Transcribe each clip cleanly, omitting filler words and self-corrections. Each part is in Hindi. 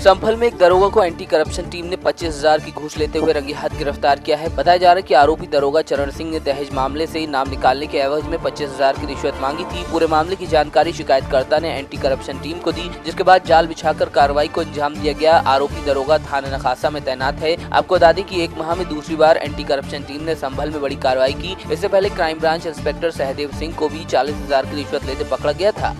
संभल में एक दरोगा को एंटी करप्शन टीम ने 25,000 की घूस लेते हुए रंगे हाथ गिरफ्तार किया है। बताया जा रहा है कि आरोपी दरोगा चरण सिंह ने दहेज मामले से नाम निकालने के एवज में 25,000 की रिश्वत मांगी थी। पूरे मामले की जानकारी शिकायतकर्ता ने एंटी करप्शन टीम को दी, जिसके बाद जाल बिछाकर कार्रवाई को अंजाम दिया गया। आरोपी दरोगा थाना नखासा में तैनात है। आपको बता दें कि एक माह में दूसरी बार एंटी करप्शन टीम ने संभल में बड़ी कार्रवाई की। इससे पहले crime branch inspector Sahdev Singh को भी 40,000 की रिश्वत लेते पकड़ा गया था।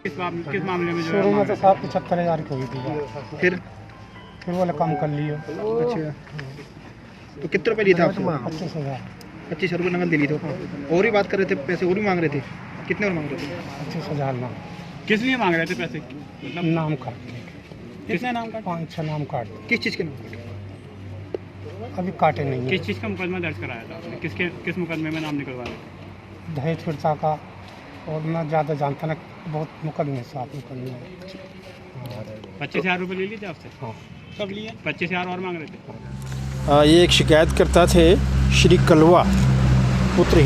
किस मामले में? शुरू में तो साहब 75,000 की हुई थी, फिर वो कम कर लियो। अच्छा, तो कितने रुपए लिए थे आपसे? 25,000। 25,000 रुपये नकद दिली तो और ही बात कर रहे थे, पैसे और भी मांग रहे थे। कितने और मांग रहे थे? 25,000 नाम। किस लिए मांग रहे थे पैसे? मतलब नाम काट। कितने नाम काट? 5-6 नाम काट। किस चीज़ के नाम काटे? अभी काटे नहीं है। किस चीज़ का मुकदमा दर्ज कराया था आपने? किस मुकदमे में नाम निकलवा रहे थे? दहेज पीड़िता का, और मैं ज़्यादा जानता ना, बहुत मुकदमे साथ मुकदमे। 25,000 रुपये ले लिए थे आपसे? हाँ, सब लिए। 25,000 और मांग रहे थे। ये एक शिकायतकर्ता थे श्री कलवा पुत्र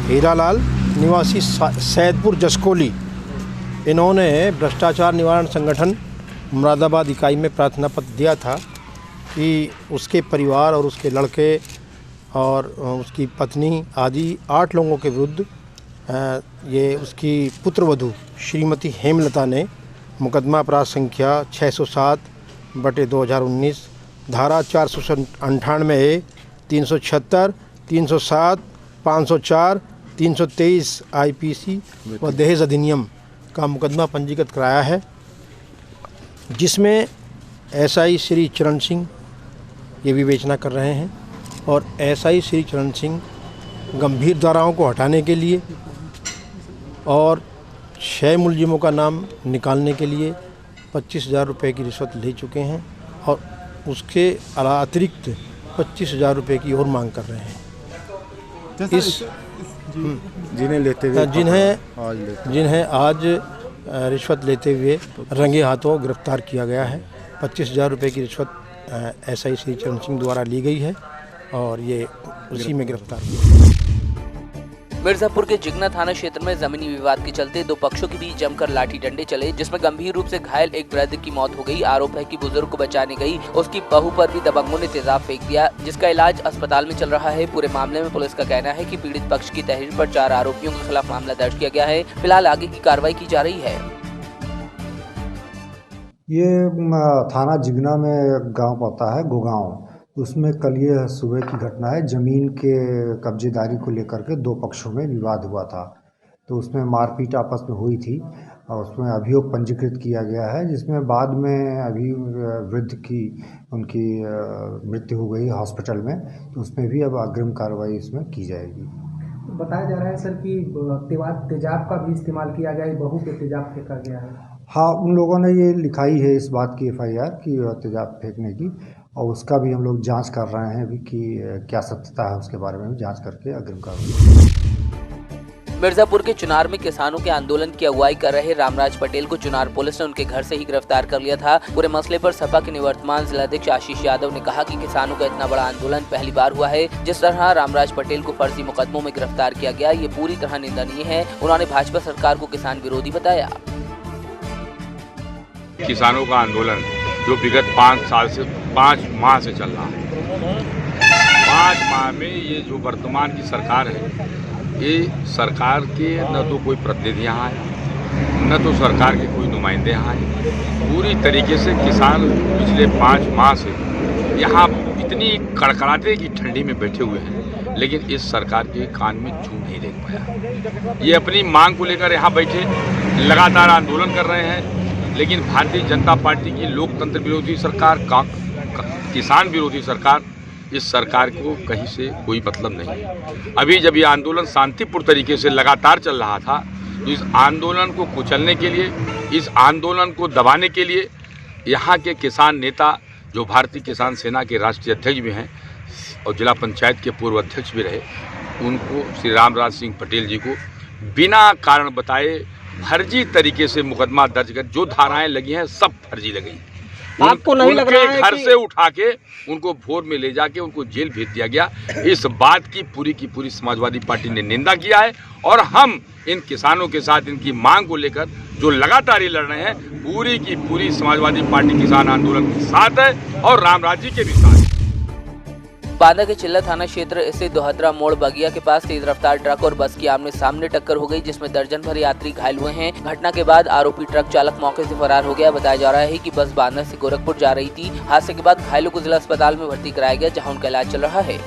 हीरालाल निवासी सैदपुर जसकोली। इन्होंने भ्रष्टाचार निवारण संगठन मुरादाबाद इकाई में प्रार्थना पत्र दिया था कि उसके परिवार और उसके लड़के और उसकी पत्नी आदि 8 लोगों के विरुद्ध ये उसकी पुत्रवधू श्रीमती हेमलता ने मुकदमा अपराध संख्या 607/2019 धारा 498A 376, 307, 504, 323 IPC व दहेज अधिनियम का मुकदमा पंजीकृत कराया है, जिसमें SI श्री चरण सिंह ये विवेचना कर रहे हैं। और SI श्री चरण सिंह गंभीर धाराओं को हटाने के लिए और 6 मुलजिमों का नाम निकालने के लिए 25,000 रुपये की रिश्वत ले चुके हैं और उसके अतिरिक्त 25,000 रुपये की और मांग कर रहे हैं। जिन्हें आज रिश्वत लेते हुए रंगे हाथों गिरफ्तार किया गया है। 25,000 रुपये की रिश्वत SI श्री चरण सिंह द्वारा ली गई है और ये उसी में गिरफ्तार हुए। मिर्जापुर के जिगना थाना क्षेत्र में जमीनी विवाद के चलते 2 पक्षों के बीच जमकर लाठी डंडे चले, जिसमें गंभीर रूप से घायल एक वृद्ध की मौत हो गई। आरोप है कि बुजुर्ग को बचाने गई उसकी बहू पर भी दबंगों ने तेजाब फेंक दिया, जिसका इलाज अस्पताल में चल रहा है। पूरे मामले में पुलिस का कहना है कि पीड़ित पक्ष की तहरीर पर 4 आरोपियों के खिलाफ मामला दर्ज किया गया है। फिलहाल आगे की कार्रवाई की जा रही है। ये थाना जिगना में गाँव पड़ता है गोगांव। उसमें कल ये सुबह की घटना है। ज़मीन के कब्जेदारी को लेकर के 2 पक्षों में विवाद हुआ था, तो उसमें मारपीट आपस में हुई थी और उसमें अभियोग पंजीकृत किया गया है, जिसमें बाद में अभी वृद्ध की उनकी मृत्यु हो गई हॉस्पिटल में, तो उसमें भी अब अग्रिम कार्रवाई इसमें की जाएगी। बताया जा रहा है सर कि तेजाब का भी इस्तेमाल किया गया है, बहू पे तेजाब फेंका गया है। हाँ, उन लोगों ने ये लिखाई है इस बात की FIR की तेजाब फेंकने की, और उसका भी हम लोग जांच कर रहे हैं अभी कि क्या सत्यता है, उसके बारे में भी जांच करके अग्रिम कार्रवाई। मिर्जापुर के चुनार में किसानों के आंदोलन की अगुवाई कर रहे रामराज पटेल को चुनार पुलिस ने उनके घर से ही गिरफ्तार कर लिया था। पूरे मसले पर सपा के निवर्तमान जिलाध्यक्ष आशीष यादव ने कहा कि किसानों का इतना बड़ा आंदोलन पहली बार हुआ है। जिस तरह रामराज पटेल को फर्जी मुकदमों में गिरफ्तार किया गया, ये पूरी तरह निंदनीय है। उन्होंने भाजपा सरकार को किसान विरोधी बताया। किसानों का आंदोलन जो विगत 5 माह से चल रहा है, 5 माह में ये जो वर्तमान की सरकार है, ये सरकार के न तो कोई प्रतिनिधि यहाँ आए, न तो सरकार के कोई नुमाइंदे यहाँ आए। पूरी तरीके से किसान पिछले 5 माह से यहाँ इतनी कड़कड़ाते की ठंडी में बैठे हुए हैं, लेकिन इस सरकार के कान में जू नहीं देख पाया। ये अपनी मांग को लेकर यहाँ बैठे लगातार आंदोलन कर रहे हैं, लेकिन भारतीय जनता पार्टी की लोकतंत्र विरोधी सरकार, किसान विरोधी सरकार, इस सरकार को कहीं से कोई मतलब नहीं। अभी जब ये आंदोलन शांतिपूर्ण तरीके से लगातार चल रहा था, तो इस आंदोलन को कुचलने के लिए, इस आंदोलन को दबाने के लिए यहाँ के किसान नेता जो भारतीय किसान सेना के राष्ट्रीय अध्यक्ष भी हैं और जिला पंचायत के पूर्व अध्यक्ष भी रहे, उनको श्री रामराज सिंह पटेल जी को बिना कारण बताए फर्जी तरीके से मुकदमा दर्ज कर जो धाराएं लगी हैं सब फर्जी लगी। आपको नहीं लग रहा है घर कि से उठा के उनको भोर में ले जाके उनको जेल भेज दिया गया। इस बात की पूरी समाजवादी पार्टी ने निंदा किया है और हम इन किसानों के साथ इनकी मांग को लेकर जो लगातार ये लड़ रहे हैं, पूरी की पूरी समाजवादी पार्टी किसान आंदोलन के साथ है और रामराज जी के भी साथ है। बांदा के चिल्ला थाना क्षेत्र स्थित दोहदरा मोड़ बगिया के पास तेज रफ्तार ट्रक और बस की आमने सामने टक्कर हो गई, जिसमें दर्जन भर यात्री घायल हुए हैं। घटना के बाद आरोपी ट्रक चालक मौके से फरार हो गया। बताया जा रहा है कि बस बांदा से गोरखपुर जा रही थी। हादसे के बाद घायलों को जिला अस्पताल में भर्ती कराया गया, जहां उनका इलाज चल रहा है।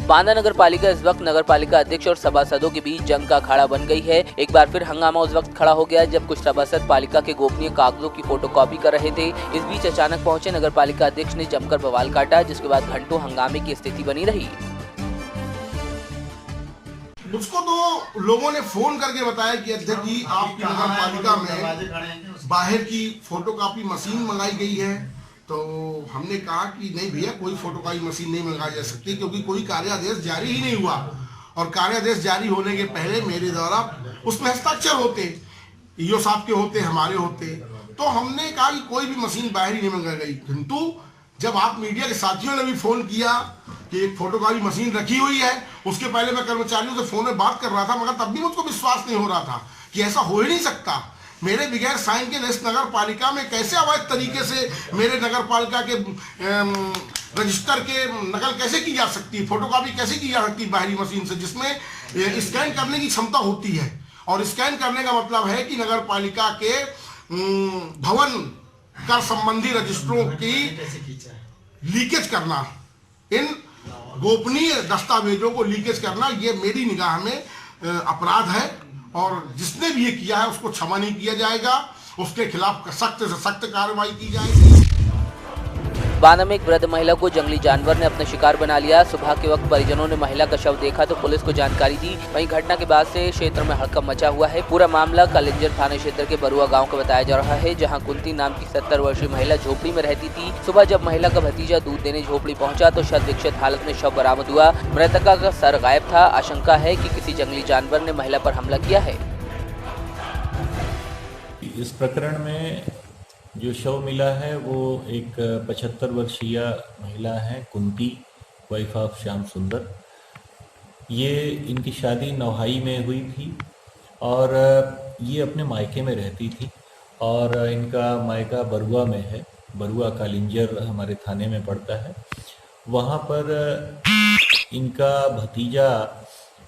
बांदा नगर पालिका इस वक्त नगर पालिका अध्यक्ष और सभासदों के बीच जंग का अखाड़ा बन गई है। एक बार फिर हंगामा उस वक्त खड़ा हो गया जब कुछ सभासद पालिका के गोपनीय कागजों की फोटोकॉपी कर रहे थे। इस बीच अचानक पहुंचे नगर पालिका अध्यक्ष ने जमकर बवाल काटा, जिसके बाद घंटों हंगामे की स्थिति बनी रही। मुझको तो लोगों ने फोन करके बताया कि अध्यक्ष जी आपकी नगर पालिका में बाहर की फोटोकॉपी मशीन मंगाई गई है। तो हमने कहा कि नहीं भैया, कोई फोटोकॉपी मशीन नहीं मंगाई जा सकती, क्योंकि कोई कार्यादेश जारी ही नहीं हुआ और कार्यादेश जारी होने के पहले मेरे द्वारा उसमें हस्ताक्षर होते, ईओ साहब के होते, हमारे होते। तो हमने कहा कि कोई भी मशीन बाहर ही नहीं मंगाई गई। किंतु जब आप मीडिया के साथियों ने भी फोन किया कि एक फोटोकॉपी मशीन रखी हुई है, उसके पहले मैं कर्मचारियों से फोन में बात कर रहा था, मगर तब भी मुझको विश्वास नहीं हो रहा था कि ऐसा हो ही नहीं सकता। मेरे बगैर साइन के इस नगर पालिका में कैसे अवैध तरीके से मेरे नगर पालिका के रजिस्टर के नकल कैसे की जा सकती है, फोटोकॉपी कैसे की जा सकती है बाहरी मशीन से, जिसमें स्कैन करने की क्षमता होती है। और स्कैन करने का मतलब है कि नगर पालिका के भवन कर संबंधी रजिस्टरों की लीकेज करना, इन गोपनीय दस्तावेजों को लीकेज करना, ये मेरी निगाह में अपराध है और जिसने भी ये किया है उसको क्षमा नहीं किया जाएगा, उसके खिलाफ सख्त से सख्त कार्रवाई की जाएगी। बांदा में एक वृद्ध महिला को जंगली जानवर ने अपना शिकार बना लिया। सुबह के वक्त परिजनों ने महिला का शव देखा तो पुलिस को जानकारी दी। वहीं घटना के बाद से क्षेत्र में हड़कंप मचा हुआ है। पूरा मामला कलिंजर थाना क्षेत्र के बरुआ गांव का बताया जा रहा है, जहां कुंती नाम की 70 वर्षीय महिला झोपड़ी में रहती थी। सुबह जब महिला का भतीजा दूध देने झोपड़ी पहुंचा तो शत विक्षत हालत में शव बरामद हुआ। मृतका का सर गायब था। आशंका है कि किसी जंगली जानवर ने महिला पर हमला किया है। इस प्रकरण में जो शव मिला है वो एक 75 वर्षीय महिला है, कुंती, वाइफ ऑफ श्याम सुंदर। ये इनकी शादी नौहाई में हुई थी और ये अपने मायके में रहती थी और इनका मायका बरुआ में है। बरुआ कालिंजर हमारे थाने में पड़ता है। वहाँ पर इनका भतीजा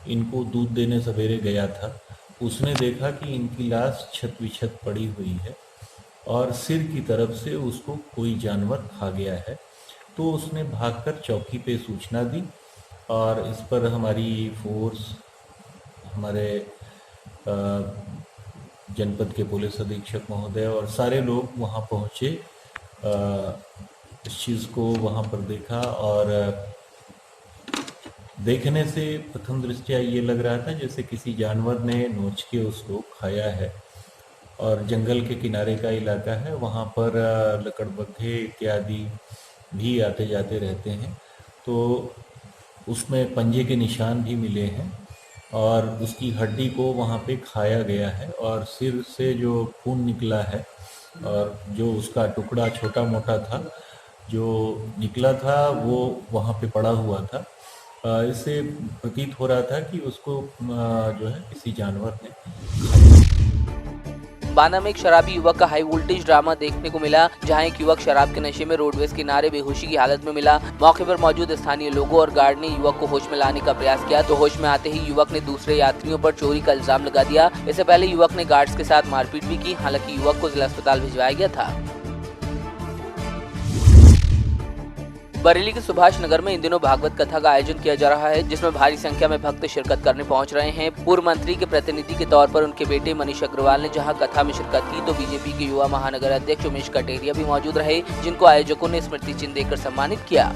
इनको दूध देने सवेरे गया था। उसने देखा कि इनकी लाश छत विछत पड़ी हुई है और सिर की तरफ से उसको कोई जानवर खा गया है। तो उसने भागकर चौकी पे सूचना दी और इस पर हमारी फोर्स, हमारे जनपद के पुलिस अधीक्षक महोदय और सारे लोग वहाँ पहुँचे। इस चीज़ को वहाँ पर देखा और देखने से प्रथम दृष्टया ये लग रहा था जैसे किसी जानवर ने नोच के उसको खाया है। और जंगल के किनारे का इलाका है, वहाँ पर लकड़बग्घे इत्यादि भी आते जाते रहते हैं। तो उसमें पंजे के निशान भी मिले हैं और उसकी हड्डी को वहाँ पे खाया गया है और सिर से जो खून निकला है और जो उसका टुकड़ा छोटा मोटा था जो निकला था वो वहाँ पे पड़ा हुआ था। इससे प्रतीत हो रहा था कि उसको जो है किसी जानवर ने खाया। बांदा में एक शराबी युवक का हाई वोल्टेज ड्रामा देखने को मिला, जहां एक युवक शराब के नशे में रोडवेज किनारे बेहोशी की हालत में मिला। मौके पर मौजूद स्थानीय लोगों और गार्ड ने युवक को होश में लाने का प्रयास किया तो होश में आते ही युवक ने दूसरे यात्रियों पर चोरी का इल्जाम लगा दिया। इससे पहले युवक ने गार्ड्स के साथ मारपीट भी की। हालांकि युवक को जिला अस्पताल भिजवाया गया था। बरेली के सुभाष नगर में इन दिनों भागवत कथा का आयोजन किया जा रहा है, जिसमें भारी संख्या में भक्त शिरकत करने पहुंच रहे हैं। पूर्व मंत्री के प्रतिनिधि के तौर पर उनके बेटे मनीष अग्रवाल ने जहां कथा में शिरकत की तो बीजेपी के युवा महानगर अध्यक्ष उमेश कटेरिया भी मौजूद रहे, जिनको आयोजकों ने स्मृति चिन्ह देकर सम्मानित किया।